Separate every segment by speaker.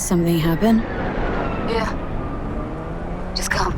Speaker 1: Something happen?
Speaker 2: Yeah. Just come.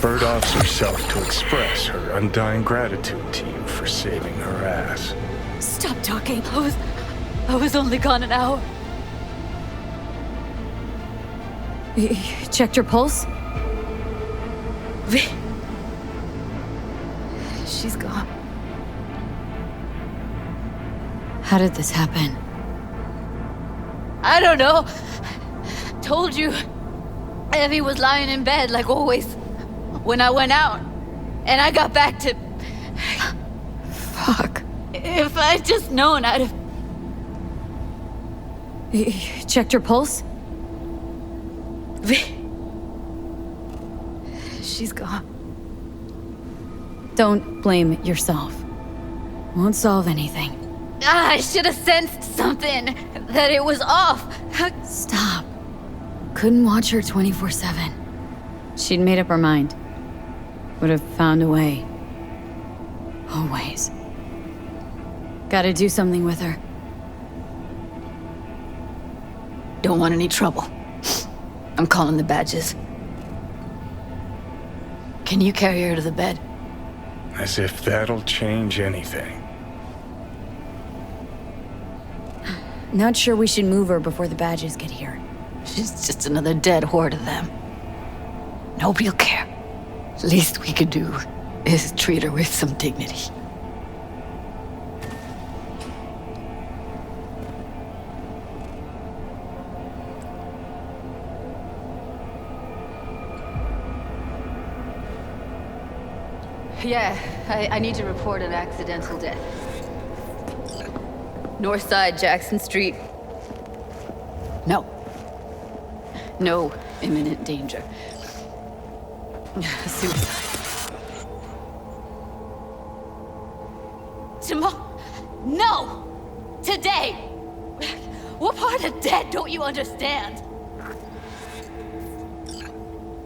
Speaker 3: Bird offs herself to express her undying gratitude to you for saving her ass.
Speaker 1: Stop talking. I was only gone an hour. You checked your pulse? She's gone. How did this happen?
Speaker 2: I don't know. Told you. Evie was lying in bed like always when I went out. And I got back to...
Speaker 1: Fuck.
Speaker 2: If I'd just known, I'd have...
Speaker 1: You checked your pulse?
Speaker 2: She's gone.
Speaker 1: Don't blame yourself. Won't solve anything.
Speaker 2: I should have sensed something. That it was off.
Speaker 1: Stop. Couldn't watch her 24/7. She'd made up her mind. Would have found a way. Always. Gotta do something with her.
Speaker 2: Don't want any trouble. I'm calling the badges. Can you carry her to the bed?
Speaker 3: As if that'll change anything.
Speaker 1: Not sure we should move her before the badges get here.
Speaker 2: She's just another dead whore to them. Nobody'll care. Least we could do is treat her with some dignity. Yeah, I need to report an accidental death. North side, Jackson Street. No. No imminent danger. Suicide. Tomorrow? No! Today! What part of dead don't you understand?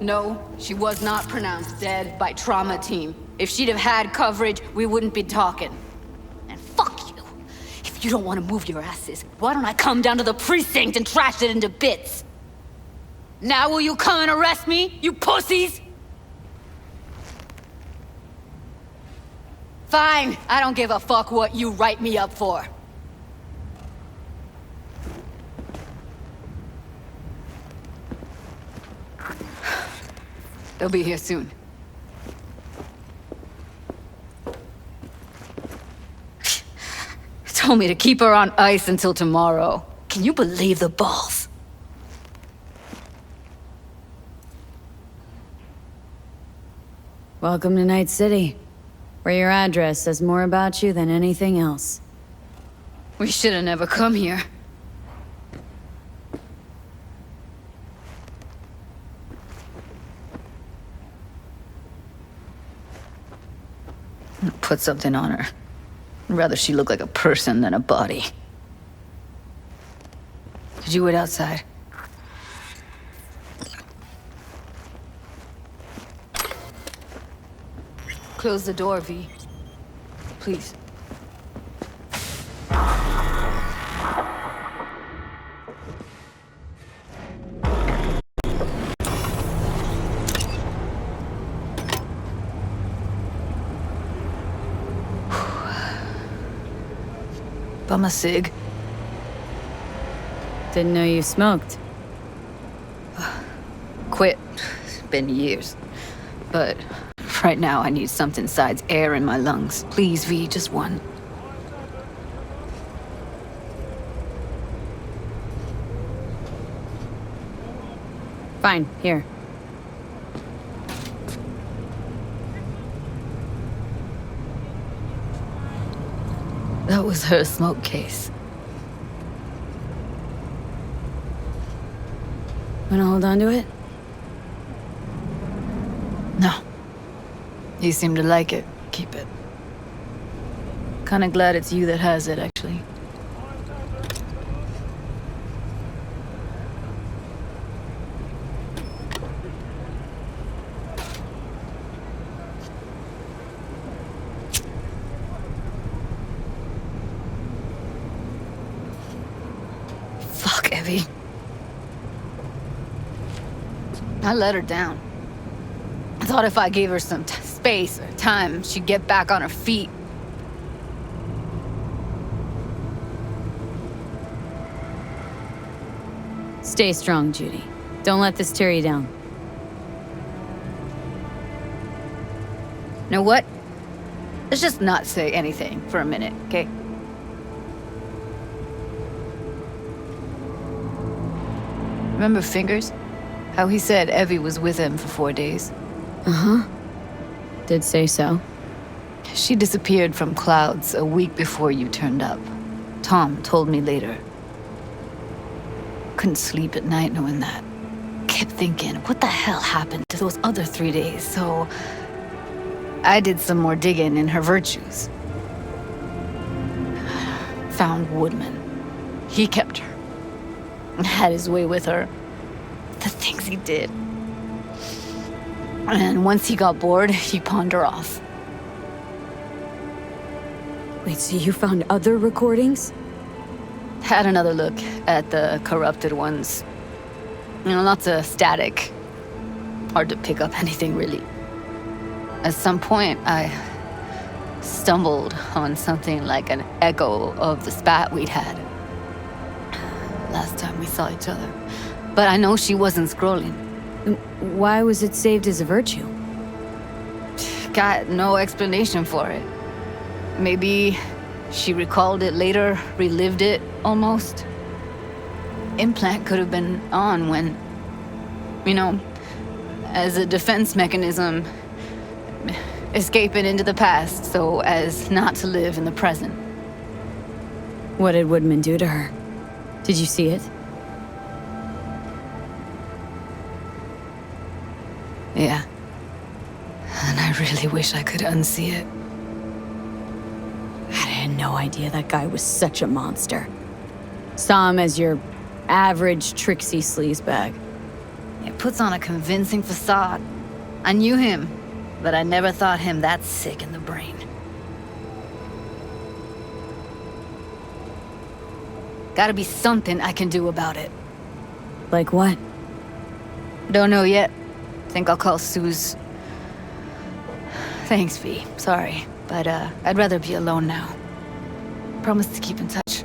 Speaker 2: No, she was not pronounced dead by trauma team. If she'd have had coverage, we wouldn't be talking. And fuck you. If you don't want to move your asses, why don't I come down to the precinct and trash it into bits? Now will you come and arrest me, you pussies? Fine, I don't give a fuck what you write me up for. They'll be here soon. Told me to keep her on ice until tomorrow. Can you believe the balls?
Speaker 1: Welcome to Night City, where your address says more about you than anything else.
Speaker 2: We should have never come here. Put something on her. I'd rather she look like a person than a body. Did you wait outside? Close the door, V. Please. Bum a cig.
Speaker 1: Didn't know you smoked.
Speaker 2: Quit. It's been years. But right now I need something besides air in my lungs. Please, V, just one.
Speaker 1: Fine, here.
Speaker 2: That was her smoke case.
Speaker 1: Wanna hold on to it?
Speaker 2: No. You seem to like it. Keep it. Kinda glad it's you that has it, actually. Fuck, Evie. I let her down. I thought if I gave her some space or time, she'd get back on her feet.
Speaker 1: Stay strong, Judy. Don't let this tear you down.
Speaker 2: Know what? Let's just not say anything for a minute, okay? Remember Fingers? How he said Evie was with him for 4 days.
Speaker 1: Uh-huh. Did say so.
Speaker 2: She disappeared from Clouds a week before you turned up. Tom told me later. Couldn't sleep at night knowing that. Kept thinking, what the hell happened to those other 3 days? So I did some more digging in her virtues. Found Woodman. He kept her. Had his way with her. The things he did. And once he got bored, he pawned her off.
Speaker 1: Wait, so you found other recordings?
Speaker 2: Had another look at the corrupted ones. You know, lots of static. Hard to pick up anything, really. At some point, I stumbled on something like an echo of the spat we'd had. Last time we saw each other. But I know she wasn't scrolling.
Speaker 1: Why was it saved as a virtue?
Speaker 2: Got no explanation for it. Maybe she recalled it later, relived it, almost. Implant could have been on when, you know, as a defense mechanism, escaping into the past so as not to live in the present.
Speaker 1: What did Woodman do to her? Did you see it?
Speaker 2: Yeah. And I really wish I could unsee it.
Speaker 1: I had no idea that guy was such a monster. Saw him as your average tricksy sleazebag.
Speaker 2: He puts on a convincing facade. I knew him, but I never thought him that sick in the brain. Gotta be something I can do about it.
Speaker 1: Like what?
Speaker 2: Don't know yet. Think I'll call Suze. Thanks, V. Sorry, but I'd rather be alone now. Promise to keep in touch.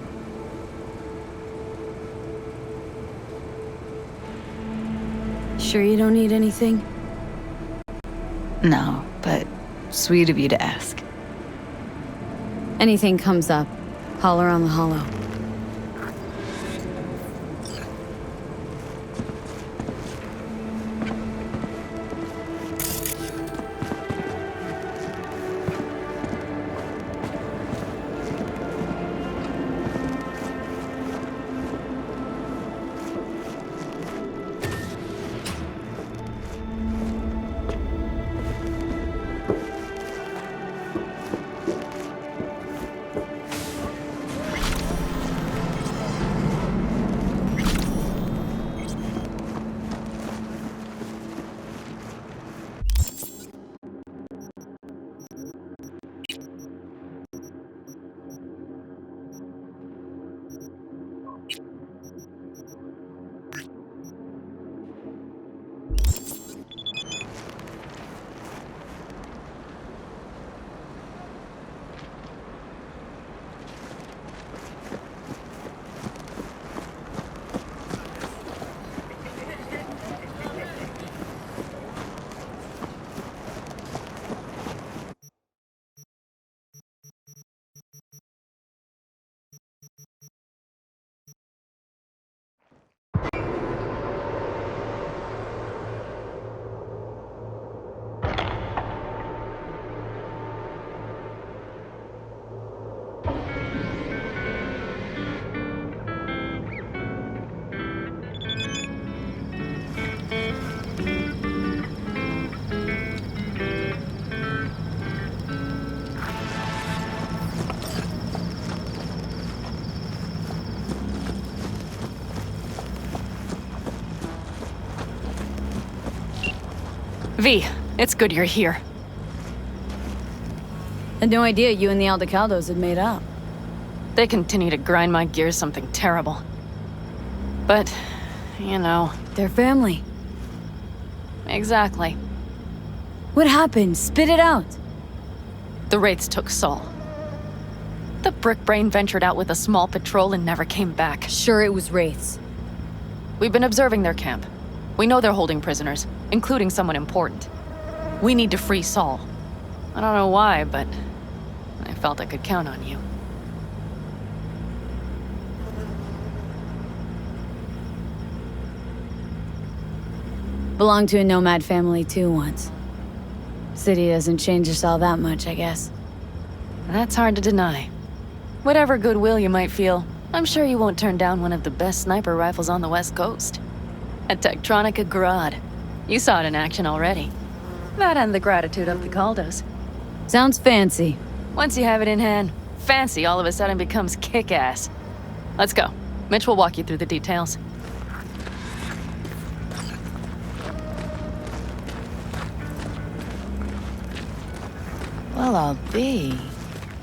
Speaker 1: Sure you don't need anything?
Speaker 2: No, but sweet of you to ask.
Speaker 1: Anything comes up, holler on the holo.
Speaker 4: V, it's good you're here.
Speaker 1: Had no idea you and the Aldecaldos had made up.
Speaker 4: They continue to grind my gears something terrible. But, you know...
Speaker 1: They're family.
Speaker 4: Exactly.
Speaker 1: What happened? Spit it out.
Speaker 4: The Wraiths took Saul. The Brickbrain ventured out with a small patrol and never came back.
Speaker 1: Sure, it was Wraiths.
Speaker 4: We've been observing their camp. We know they're holding prisoners, including someone important. We need to free Saul. I don't know why, but I felt I could count on you.
Speaker 1: Belonged to a nomad family too once. City doesn't change us all that much, I guess.
Speaker 4: That's hard to deny. Whatever goodwill you might feel, I'm sure you won't turn down one of the best sniper rifles on the West Coast. A Tektronica Grad. You saw it in action already. That and the gratitude of the Caldos.
Speaker 1: Sounds fancy.
Speaker 4: Once you have it in hand, fancy all of a sudden becomes kick-ass. Let's go. Mitch will walk you through the details.
Speaker 2: Well, I'll be.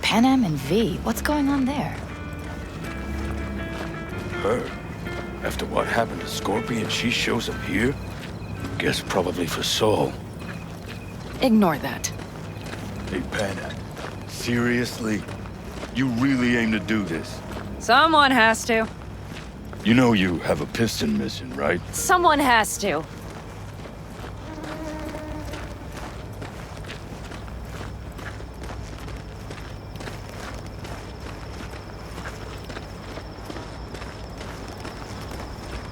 Speaker 2: Panam and V, what's going on there?
Speaker 5: Her? After what happened to Scorpion, she shows up here? Guess probably for Saul.
Speaker 4: Ignore that.
Speaker 5: Hey, Panam. Seriously? You really aim to do this?
Speaker 4: Someone has to.
Speaker 5: You know you have a piston mission, right?
Speaker 4: Someone has to.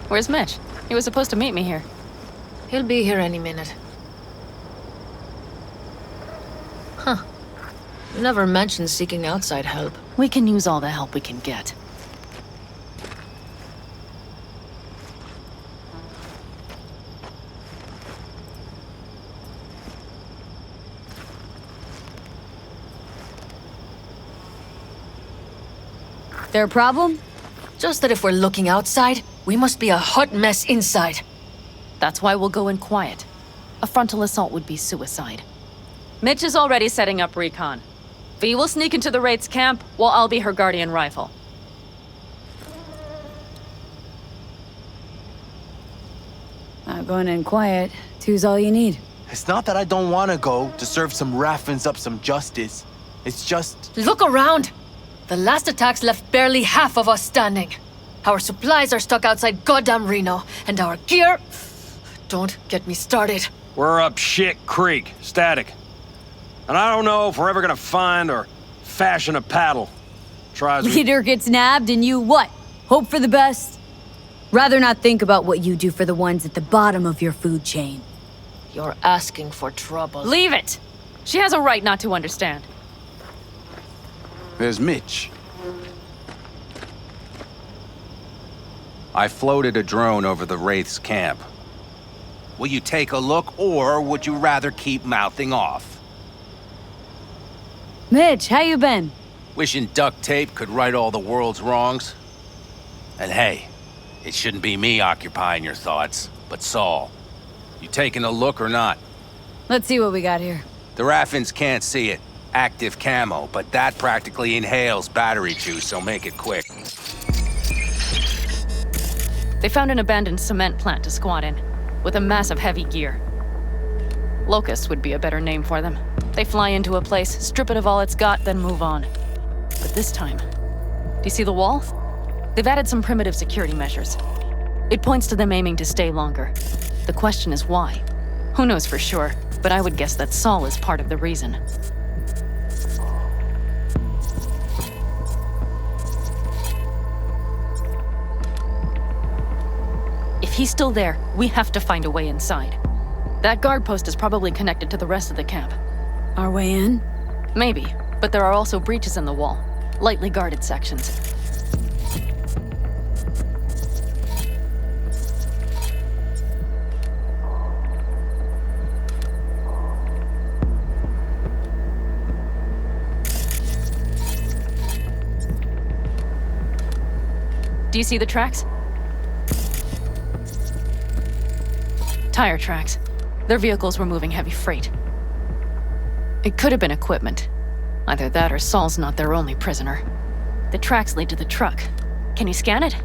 Speaker 4: Where's Mitch? He was supposed to meet me here.
Speaker 6: He'll be here any minute. Huh. Never mentioned seeking outside help.
Speaker 4: We can use all the help we can get.
Speaker 1: Their problem?
Speaker 6: Just that if we're looking outside, we must be a hot mess inside.
Speaker 4: That's why we'll go in quiet. A frontal assault would be suicide. Mitch is already setting up recon. V will sneak into the Wraith's camp, while I'll be her guardian rifle.
Speaker 1: Going in quiet. Two's all you need.
Speaker 7: It's not that I don't want to go to serve some Raffins up some justice. It's just...
Speaker 6: Look around! The last attacks left barely half of us standing. Our supplies are stuck outside goddamn Reno, and our gear... Don't get me started.
Speaker 8: We're up shit creek, static. And I don't know if we're ever gonna find or fashion a paddle. Try as we...
Speaker 1: Leader gets nabbed and you what? Hope for the best? Rather not think about what you do for the ones at the bottom of your food chain.
Speaker 6: You're asking for trouble.
Speaker 4: Leave it! She has a right not to understand.
Speaker 9: There's Mitch. I floated a drone over the Wraith's camp. Will you take a look, or would you rather keep mouthing off?
Speaker 1: Mitch, how you been?
Speaker 9: Wishing duct tape could right all the world's wrongs? And hey, it shouldn't be me occupying your thoughts, but Saul. You taking a look or not?
Speaker 1: Let's see what we got here.
Speaker 9: The Raffins can't see it. Active camo, but that practically inhales battery juice, so make it quick.
Speaker 4: They found an abandoned cement plant to squat in, with a massive heavy gear. Locusts would be a better name for them. They fly into a place, strip it of all it's got, then move on. But this time, do you see the wall? They've added some primitive security measures. It points to them aiming to stay longer. The question is why? Who knows for sure, but I would guess that Saul is part of the reason. If he's still there, we have to find a way inside. That guard post is probably connected to the rest of the camp.
Speaker 1: Our way in?
Speaker 4: Maybe, but there are also breaches in the wall, lightly guarded sections. Do you see the tracks? Tire tracks. Their vehicles were moving heavy freight. It could have been equipment. Either that or Saul's not their only prisoner. The tracks lead to the truck. Can you scan it?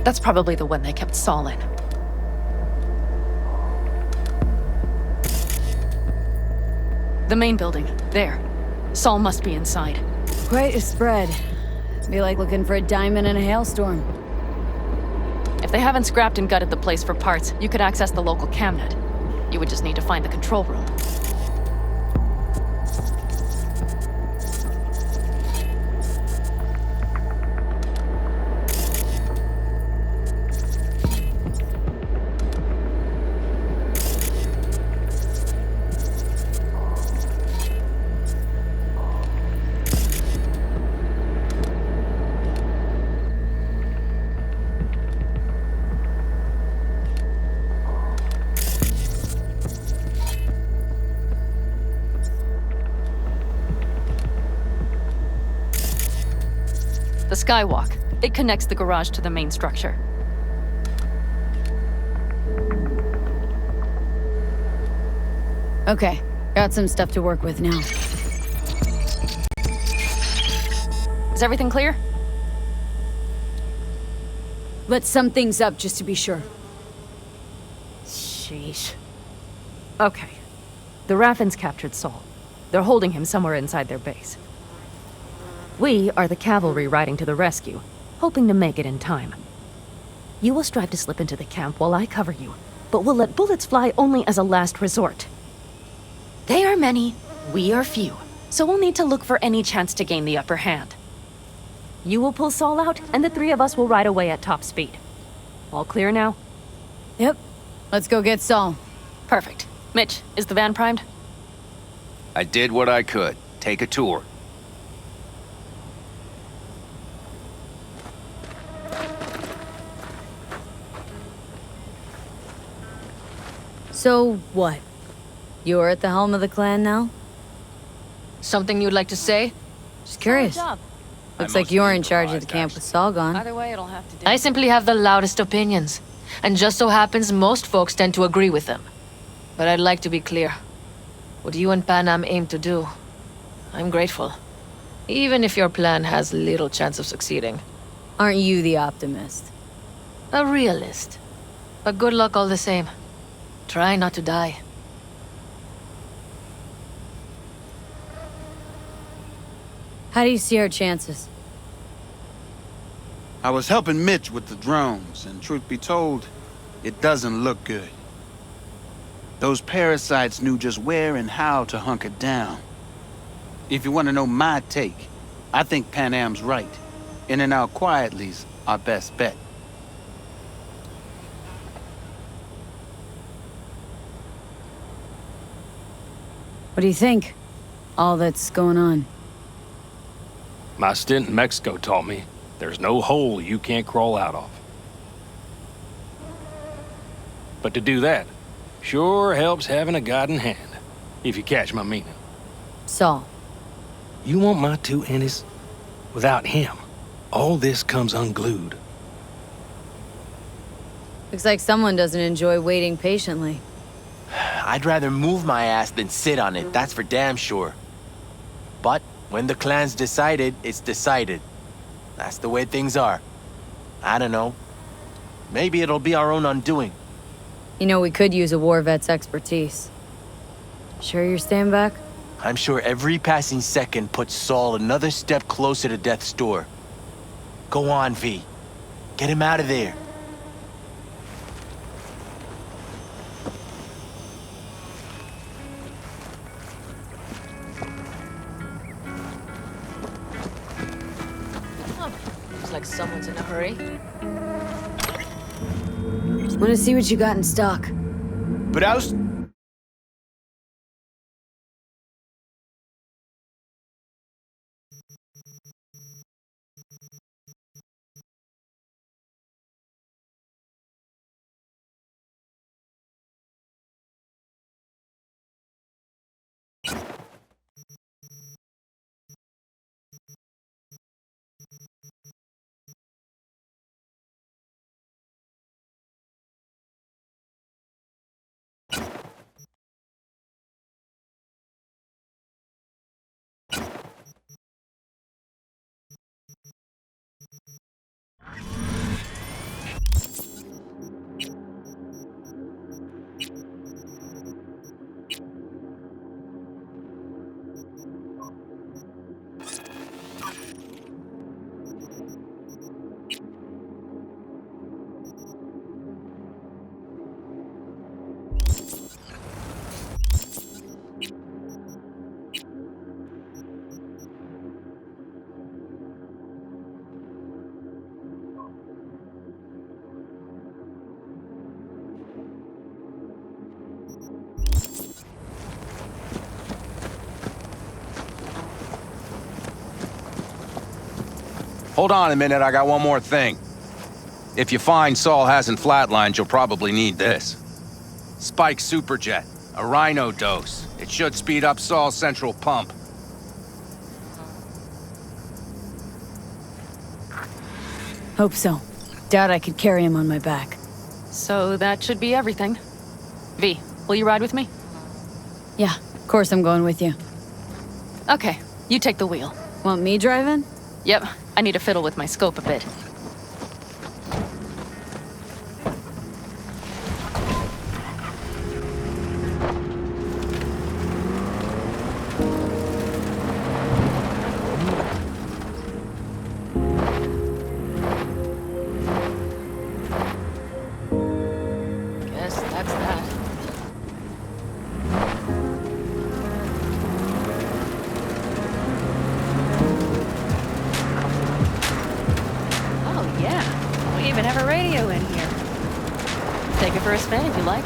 Speaker 4: That's probably the one they kept Saul in. The main building, there. Saul must be inside.
Speaker 1: Quite a spread. Be like looking for a diamond in a hailstorm.
Speaker 4: If they haven't scrapped and gutted the place for parts, you could access the local camnet. You would just need to find the control room. The skywalk. It connects the garage to the main structure.
Speaker 1: Okay, got some stuff to work with now.
Speaker 4: Is everything clear?
Speaker 1: Let's sum things up just to be sure.
Speaker 4: Sheesh. Okay. The Raffins captured Saul. They're holding him somewhere inside their base. We are the cavalry riding to the rescue, hoping to make it in time. You will strive to slip into the camp while I cover you, but we'll let bullets fly only as a last resort. They are many, we are few, so we'll need to look for any chance to gain the upper hand. You will pull Saul out, and the three of us will ride away at top speed. All clear now?
Speaker 1: Yep. Let's go get Saul.
Speaker 4: Perfect. Mitch, is the van primed?
Speaker 9: I did what I could. Take a tour.
Speaker 1: So, what? You're at the helm of the clan now?
Speaker 6: Something you'd like to say?
Speaker 1: Just curious.
Speaker 4: Job.
Speaker 1: Looks like you're in charge of the camp with Saul gone.
Speaker 4: Either way, it'll have to do.
Speaker 6: I simply have the loudest opinions, and just so happens most folks tend to agree with them. But I'd like to be clear. What you and Panam aim to do, I'm grateful. Even if your plan has little chance of succeeding.
Speaker 1: Aren't you the optimist?
Speaker 6: A realist. But good luck all the same. Try not to die.
Speaker 1: How do you see our chances?
Speaker 10: I was helping Mitch with the drones, and truth be told, it doesn't look good. Those parasites knew just where and how to hunker down. If you want to know my take, I think Panam's right. In and out quietly's our best bet.
Speaker 1: What do you think? All that's going on.
Speaker 8: My stint in Mexico taught me there's no hole you can't crawl out of. But to do that, sure helps having a guiding hand, if you catch my meaning.
Speaker 1: Saul.
Speaker 8: You want my two Ennis? Without him, all this comes unglued.
Speaker 1: Looks like someone doesn't enjoy waiting patiently.
Speaker 7: I'd rather move my ass than sit on it, that's for damn sure. But when the clan's decided, it's decided. That's the way things are. I don't know. Maybe it'll be our own undoing.
Speaker 1: You know, we could use a war vet's expertise. Sure you're staying back?
Speaker 7: I'm sure every passing second puts Saul another step closer to death's door. Go on, V. Get him out of there.
Speaker 6: Looks like someone's in a hurry.
Speaker 1: Want to see what you got in stock?
Speaker 7: But I was...
Speaker 9: Hold on a minute, I got one more thing. If you find Saul hasn't flatlined, you'll probably need this. Spike Superjet, a Rhino dose. It should speed up Saul's central pump.
Speaker 1: Hope so. Doubt I could carry him on my back.
Speaker 4: So that should be everything. V, will you ride with me?
Speaker 1: Yeah, of course I'm going with you.
Speaker 4: Okay, you take the wheel.
Speaker 1: Want me driving?
Speaker 4: Yep, I need to fiddle with my scope a bit.
Speaker 6: Guess that's that.
Speaker 4: Oh yeah, we even have a radio in here. Take it for a spin if you like.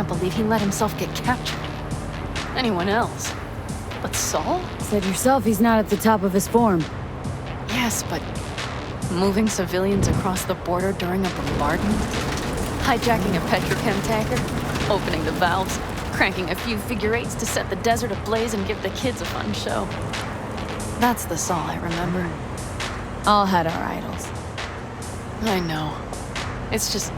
Speaker 4: can't believe he let himself get captured. Anyone else? But Saul?
Speaker 1: Said yourself he's not at the top of his form.
Speaker 4: Yes, but moving civilians across the border during a bombardment? Hijacking a petrochem tanker? Opening the valves? Cranking a few figure eights to set the desert ablaze and give the kids a fun show? That's the Saul I remember.
Speaker 1: All had our idols.
Speaker 4: I know. It's just...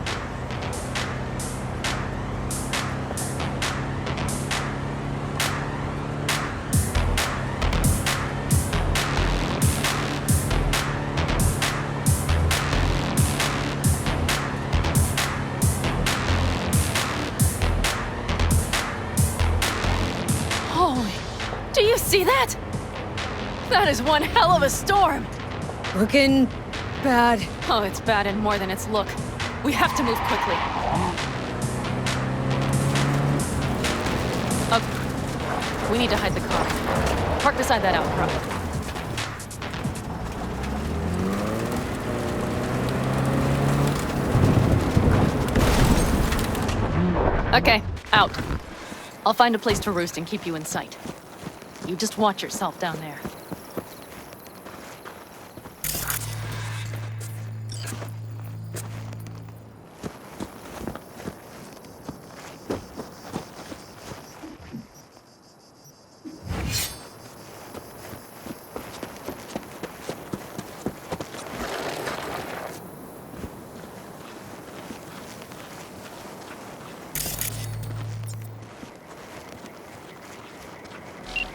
Speaker 4: Holy... Do you see that? That is one hell of a storm!
Speaker 1: Looking bad.
Speaker 4: Oh, it's bad and more than its look. We have to move quickly. We need to hide the car. Park beside that outcrop. Okay, out. I'll find a place to roost and keep you in sight. You just watch yourself down there.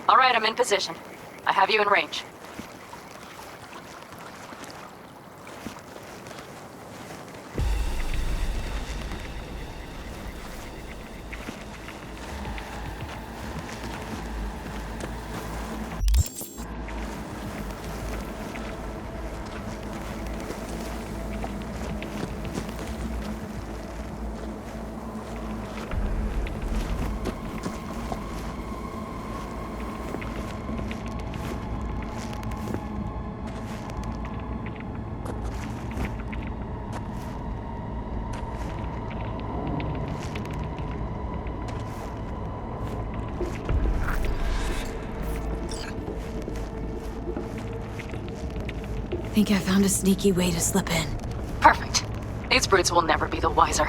Speaker 4: All right, I'm in position. I have you in range.
Speaker 1: Think I found a sneaky way to slip in.
Speaker 4: Perfect. These brutes will never be the wiser.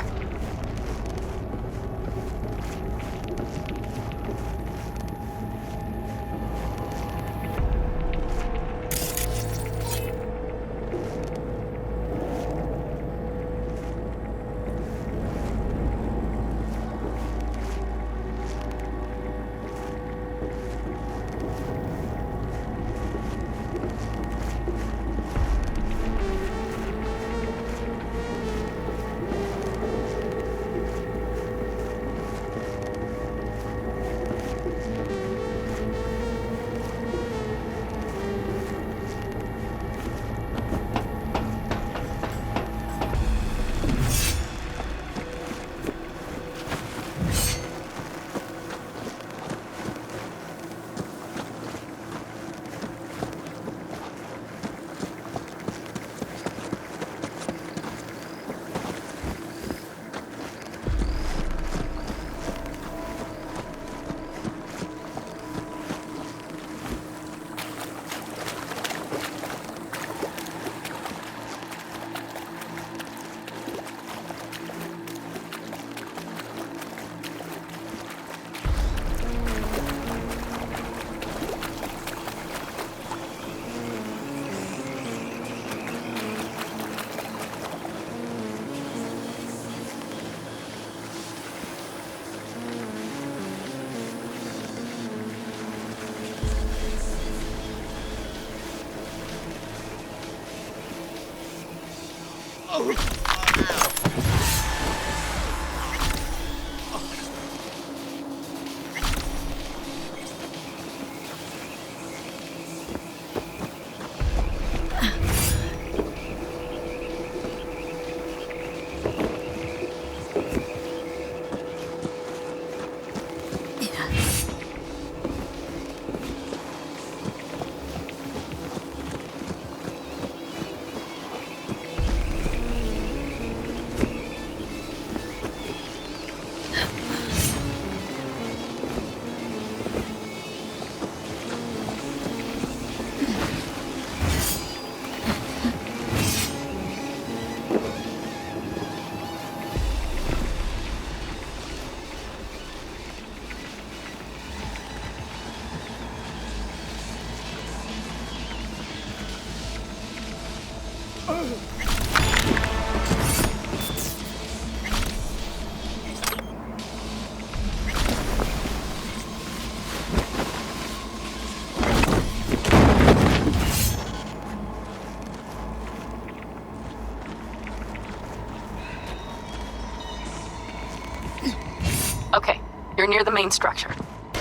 Speaker 4: Okay, you're near the main structure.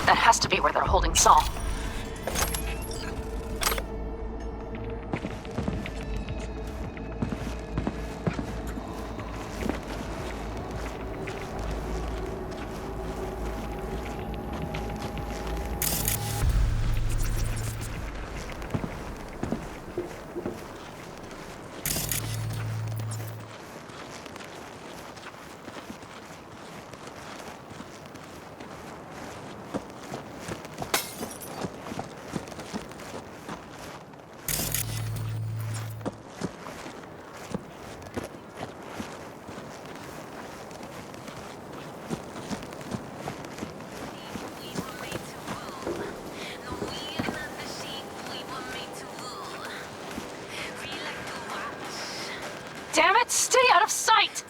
Speaker 4: That has to be where they're holding Saul. Damn it! Stay out of sight!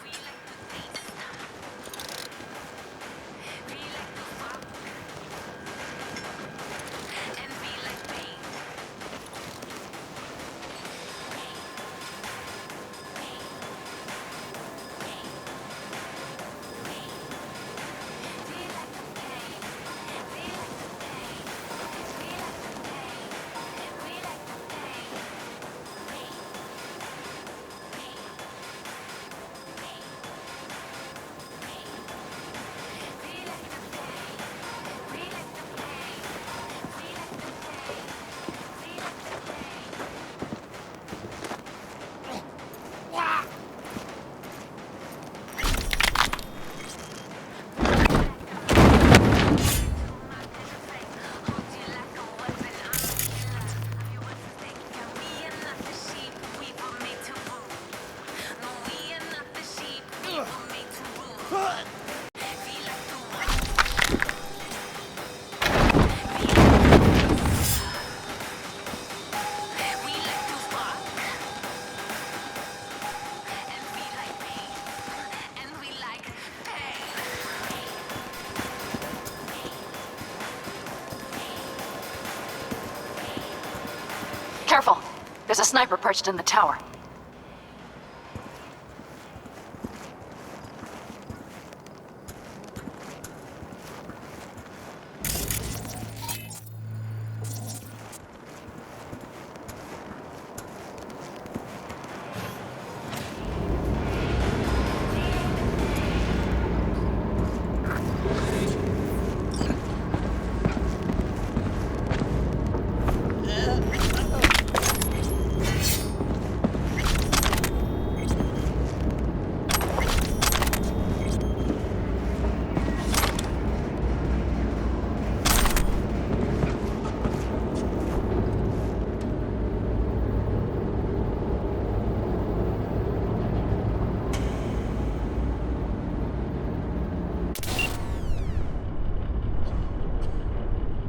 Speaker 4: Careful! There's a sniper perched in the tower.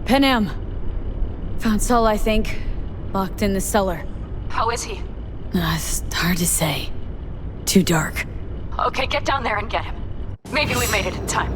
Speaker 1: Panam! Found Saul, I think. Locked in the cellar.
Speaker 4: How is he?
Speaker 1: It's hard to say. Too dark.
Speaker 4: Okay, get down there and get him. Maybe we made it in time.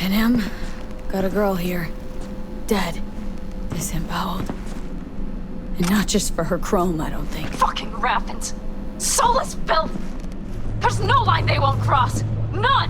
Speaker 1: Panem, got a girl here. Dead. Disemboweled. And not just for her chrome, I don't think.
Speaker 4: Fucking raffins. Soulless filth. There's no line they won't cross. None!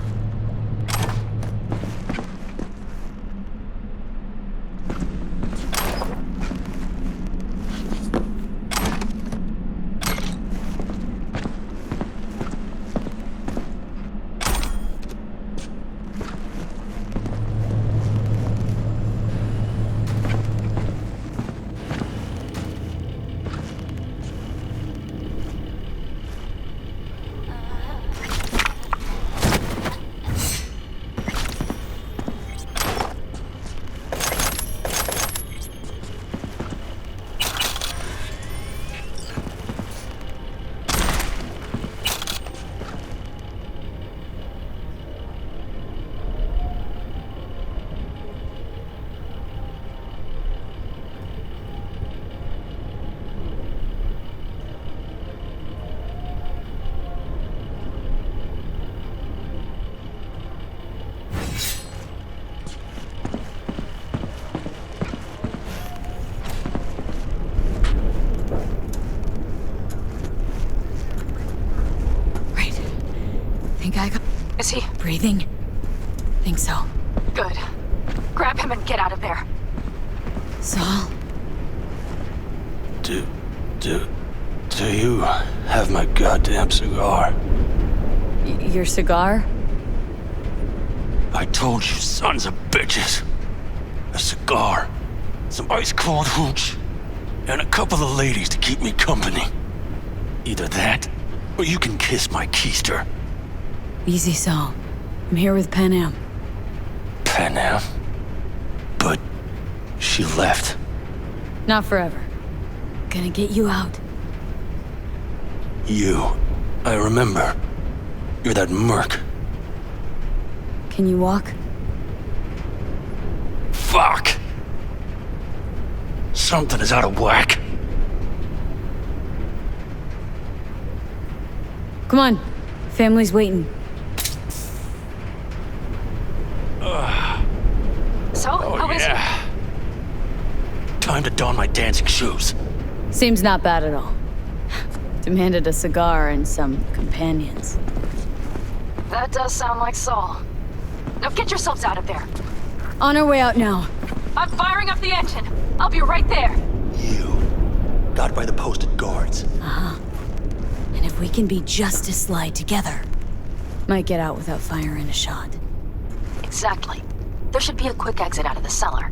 Speaker 1: Is he breathing? Think so.
Speaker 4: Good. Grab him and get out of there.
Speaker 1: Saul?
Speaker 5: Do you have my goddamn cigar?
Speaker 1: Your cigar?
Speaker 5: I told you, sons of bitches. A cigar, some ice-cold hooch, and a couple of ladies to keep me company. Either that, or you can kiss my keister.
Speaker 1: Easy, Saul. I'm here with Panem.
Speaker 5: Panem? But she left.
Speaker 1: Not forever. Gonna get you out.
Speaker 5: You. I remember. You're that merc.
Speaker 1: Can you walk?
Speaker 5: Fuck! Something is out of whack.
Speaker 1: Come on. Family's waiting.
Speaker 4: So, how is it?
Speaker 5: Time to don my dancing shoes.
Speaker 1: Seems not bad at all. Demanded a cigar and some companions.
Speaker 4: That does sound like Saul. Now get yourselves out of there.
Speaker 1: On our way out now.
Speaker 4: I'm firing up the engine. I'll be right there.
Speaker 5: You. Got by the posted guards.
Speaker 1: Uh-huh. And if we can be just as sly together, might get out without firing a shot.
Speaker 4: Exactly. There should be a quick exit out of the cellar.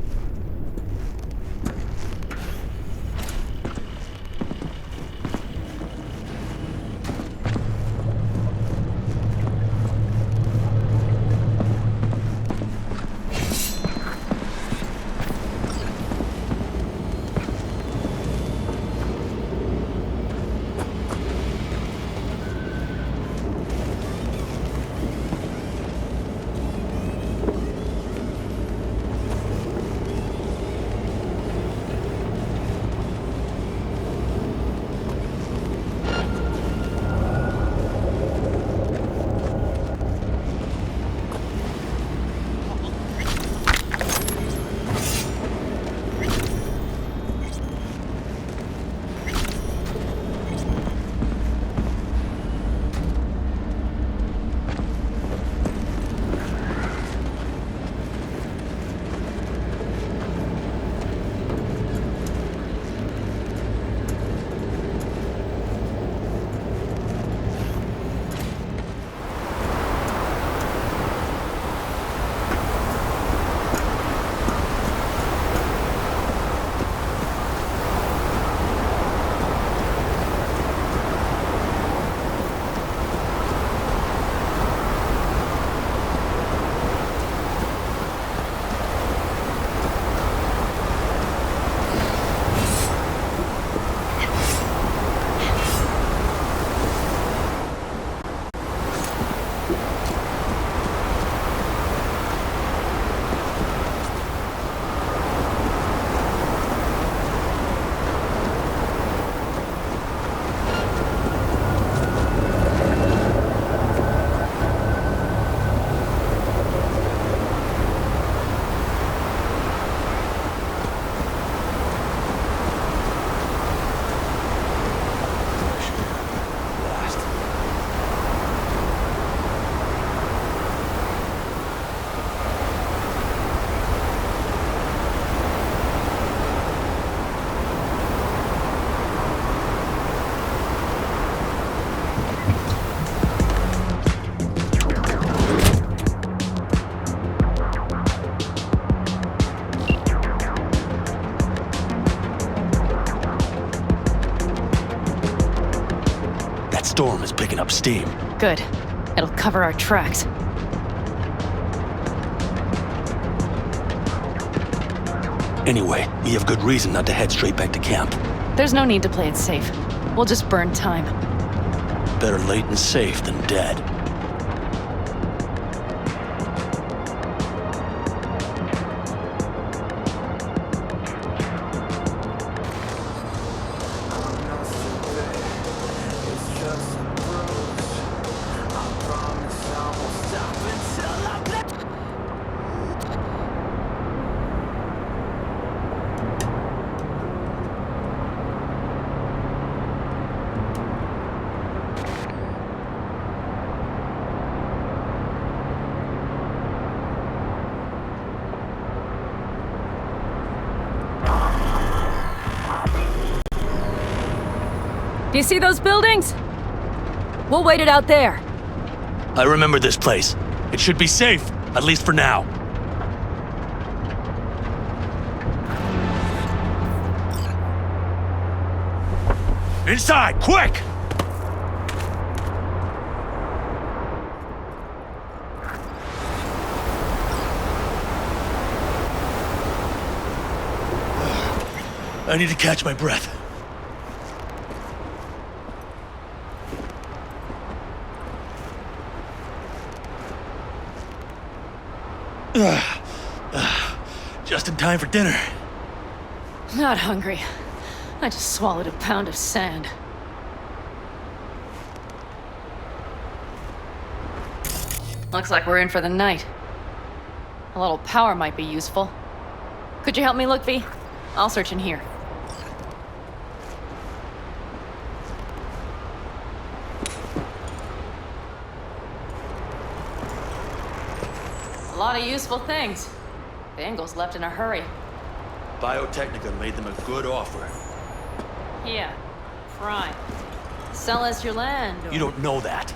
Speaker 5: picking up steam.
Speaker 4: Good. It'll cover our tracks.
Speaker 5: Anyway, we have good reason not to head straight back to camp.
Speaker 4: There's no need to play it safe. We'll just burn time.
Speaker 5: Better late and safe than dead.
Speaker 4: Do you see those buildings? We'll wait it out there.
Speaker 5: I remember this place. It should be safe, at least for now. Inside, quick! I need to catch my breath. Just in time for dinner.
Speaker 4: Not hungry. I just swallowed a pound of sand. Looks like we're in for the night. A little power might be useful. Could you help me look, V? I'll search in here. A lot of useful things. Bangles left in a hurry.
Speaker 5: Biotechnica made them a good offer.
Speaker 4: Yeah, prime. Sell us your land, or...
Speaker 5: You don't know that.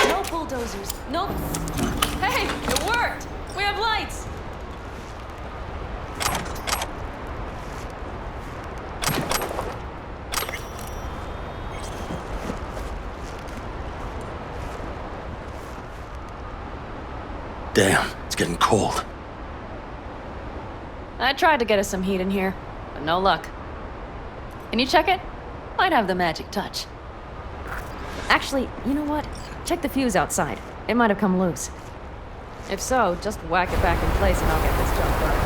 Speaker 4: No bulldozers. No... Hey, it worked! We have lights!
Speaker 5: Damn, it's getting cold.
Speaker 4: I tried to get us some heat in here, but no luck. Can you check it? Might have the magic touch.
Speaker 11: Actually, you know what? Check the fuse outside. It might have come loose. If so, just whack it back in place and I'll get this job done.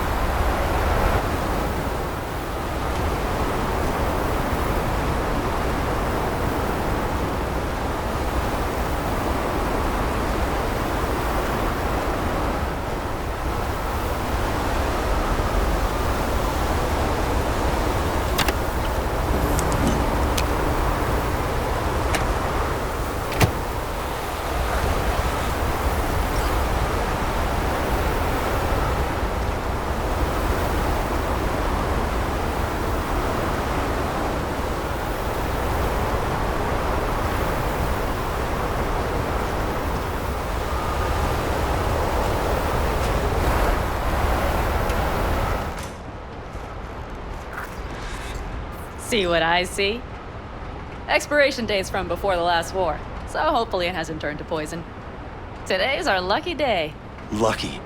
Speaker 4: See what I see? Expiration date's from before the last war, so hopefully it hasn't turned to poison. Today's our lucky day.
Speaker 5: Lucky.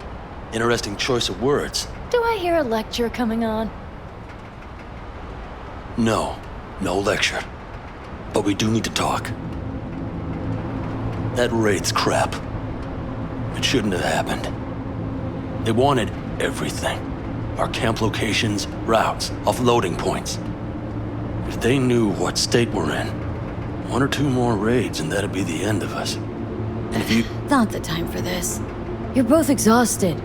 Speaker 5: Interesting choice of words.
Speaker 4: Do I hear a lecture coming on?
Speaker 5: No lecture. But we do need to talk. That raid's crap. It shouldn't have happened. They wanted everything. Our camp locations, routes, offloading points. If they knew what state we're in, 1 or 2 more raids and that'd be the end of us. And if you...
Speaker 1: Not the time for this. You're both exhausted.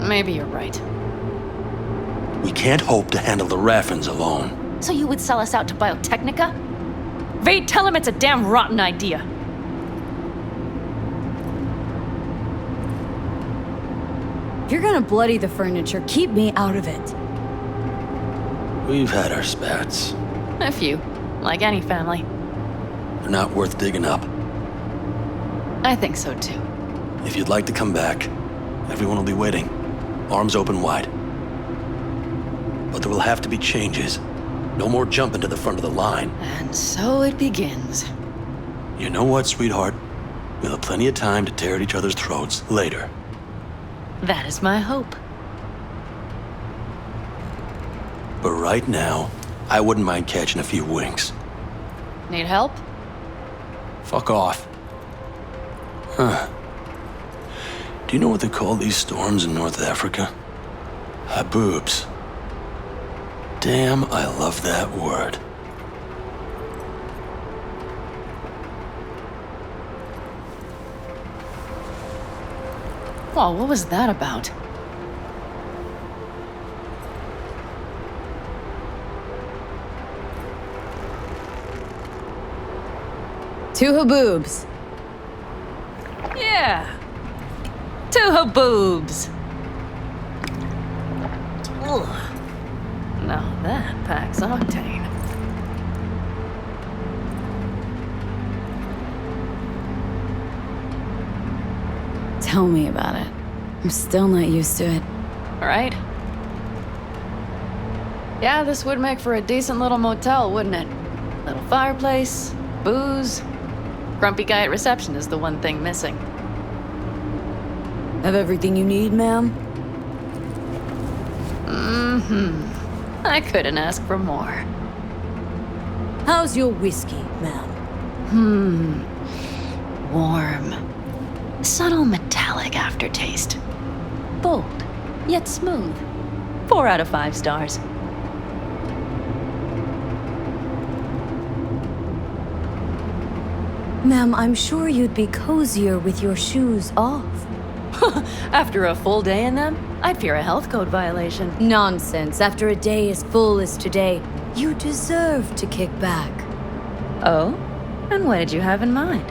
Speaker 4: Maybe you're right.
Speaker 5: We can't hope to handle the Raffins alone.
Speaker 4: So you would sell us out to Biotechnica? Vade, tell him it's a damn rotten idea.
Speaker 1: If you're gonna bloody the furniture, keep me out of it.
Speaker 5: We've had our spats.
Speaker 4: A few, like any family.
Speaker 5: They're not worth digging up.
Speaker 4: I think so too.
Speaker 5: If you'd like to come back, everyone will be waiting. Arms open wide. But there will have to be changes. No more jumping to the front of the line.
Speaker 2: And so it begins.
Speaker 5: You know what, sweetheart? We'll have plenty of time to tear at each other's throats later.
Speaker 4: That is my hope.
Speaker 5: But right now, I wouldn't mind catching a few winks.
Speaker 2: Need help?
Speaker 5: Fuck off. Huh. Do you know what they call these storms in North Africa? Haboobs. Damn, I love that word.
Speaker 2: Whoa, what was that about?
Speaker 1: Two haboobs.
Speaker 4: Yeah. Two haboobs. Ugh. Now that packs octane.
Speaker 1: Tell me about it. I'm still not used to it.
Speaker 2: Right? Yeah, this would make for a decent little motel, wouldn't it? Little fireplace, booze.
Speaker 4: Grumpy guy at reception is the one thing missing.
Speaker 1: Have everything you need, ma'am?
Speaker 4: Mm-hmm. I couldn't ask for more.
Speaker 1: How's your whiskey, ma'am?
Speaker 4: Warm. Subtle metallic aftertaste. Bold, yet smooth. 4 out of 5 stars.
Speaker 1: Ma'am, I'm sure you'd be cozier with your shoes off.
Speaker 4: After a full day in them, I'd fear a health code violation.
Speaker 1: Nonsense. After a day as full as today, you deserve to kick back.
Speaker 4: Oh? And what did you have in mind?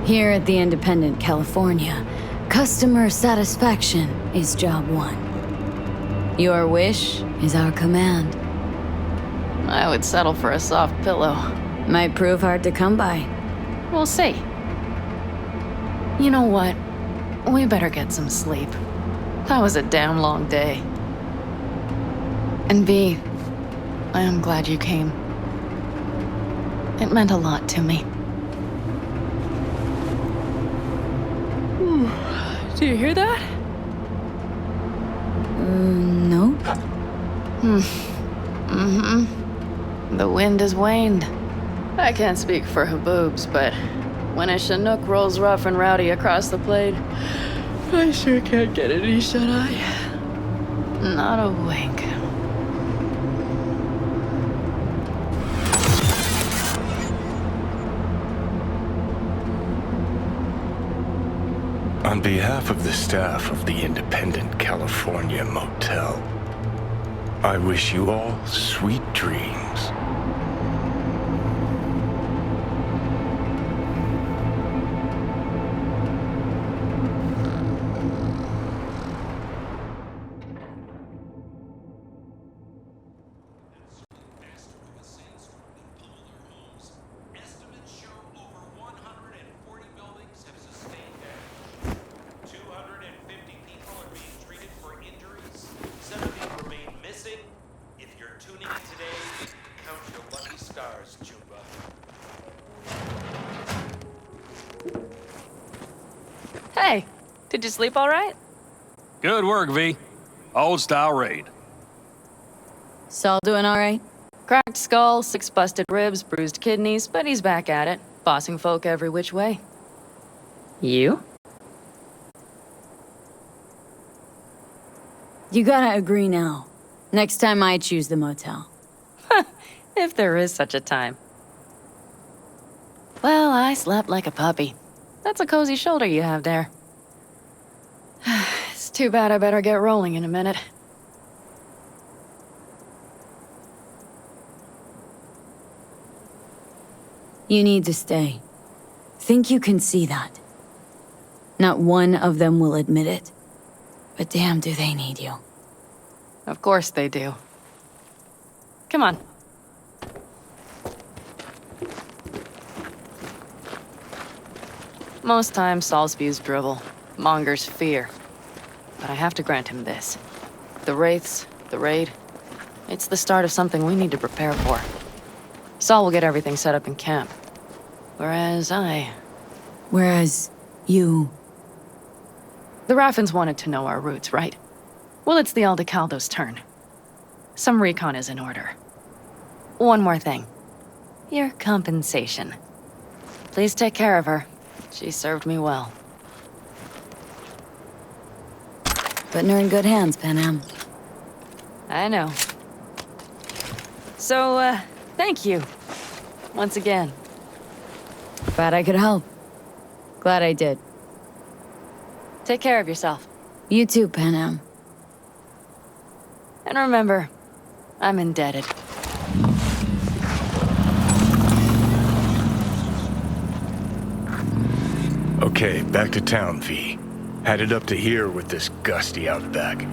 Speaker 1: Here at the Independent, California, customer satisfaction is job one. Your wish is our command.
Speaker 2: I would settle for a soft pillow.
Speaker 1: Might prove hard to come by.
Speaker 2: We'll see. You know what? We better get some sleep. That was a damn long day. And V, I am glad you came. It meant a lot to me.
Speaker 4: Do you hear that?
Speaker 1: Nope.
Speaker 2: The wind has waned. I can't speak for Haboobs, but when a Chinook rolls rough and rowdy across the plain, I sure can't get any shut-eye. Not a wink.
Speaker 3: On behalf of the staff of the Independent California Motel, I wish you all sweet dreams.
Speaker 4: Hey, did you sleep all right?
Speaker 8: Good work, V. Old style raid.
Speaker 1: Saul doing all right?
Speaker 4: Cracked skull, 6 busted ribs, bruised kidneys, but he's back at it, bossing folk every which way. You?
Speaker 1: You gotta agree now. Next time I choose the motel.
Speaker 4: If there is such a time. Well, I slept like a puppy. That's a cozy shoulder you have there.
Speaker 2: It's too bad I better get rolling in a minute.
Speaker 1: You need to stay. Think you can see that. Not one of them will admit it. But damn, do they need you.
Speaker 2: Of course they do.
Speaker 4: Come on. Most times, Saul spews drivel, mongers fear. But I have to grant him this. The Wraiths, the raid, it's the start of something we need to prepare for. Saul will get everything set up in camp. Whereas
Speaker 1: you...
Speaker 4: The Raffins wanted to know our routes, right? Well, it's the Aldecaldo's turn. Some recon is in order. One more thing. Your compensation. Please take care of her. She served me well.
Speaker 1: Putting her in good hands, Panam.
Speaker 4: I know. So, thank you. Once again.
Speaker 1: Glad I could help. Glad I did.
Speaker 4: Take care of yourself.
Speaker 1: You too, Panam.
Speaker 4: And remember, I'm indebted.
Speaker 3: Okay, back to town, V. Headed up to here with this gusty outback.